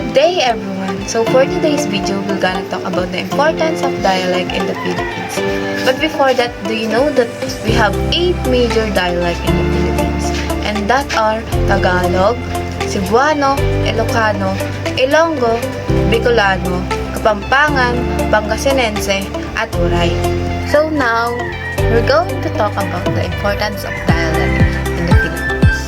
Good day everyone! So for today's video, we're gonna talk about the importance of dialect in the Philippines. But before that, do you know that we have 8 major dialects in the Philippines? And that are Tagalog, Cebuano, Ilocano, Ilonggo, Bicolano, Kapampangan, Pangasinense, at Waray. So now, we're going to talk about the importance of dialect in the Philippines.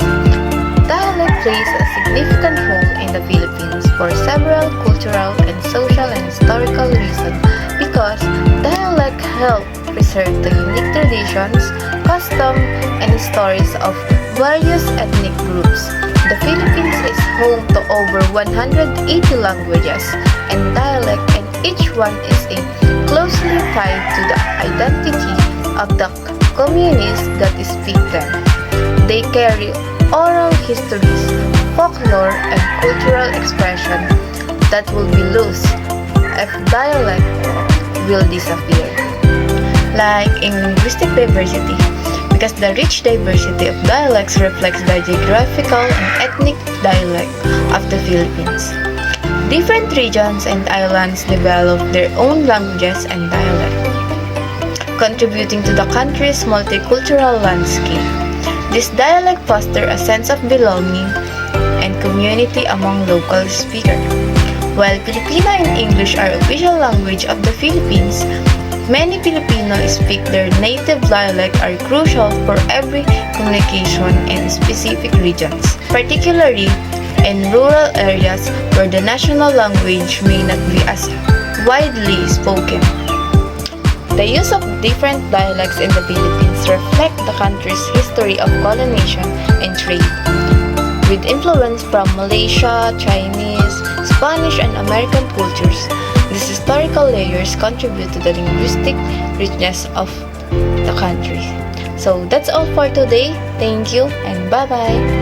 Dialect plays a significant role in the Philippines for several cultural and social and historical reasons because dialect help preserve the unique traditions, customs, and stories of various ethnic groups. The Philippines is home to over 180 languages and dialect, and each one is closely tied to the identity of the communities that speak them. They carry oral histories, folklore, and cultural expression that will be lost if dialect will disappear. Like in linguistic diversity, because the rich diversity of dialects reflects the geographical and ethnic dialect of the Philippines. Different regions and islands develop their own languages and dialect, contributing to the country's multicultural landscape. This dialect fosters a sense of belonging and community among local speakers. While Filipino and English are official language of the Philippines, many Filipinos speak their native dialect are crucial for every communication in specific regions, particularly in rural areas where the national language may not be as widely spoken. The use of different dialects in the Philippines reflect the country's history of colonization and trade. With influence from Malaysia, Chinese, Spanish, and American cultures, these historical layers contribute to the linguistic richness of the country. So that's all for today. Thank you and bye-bye!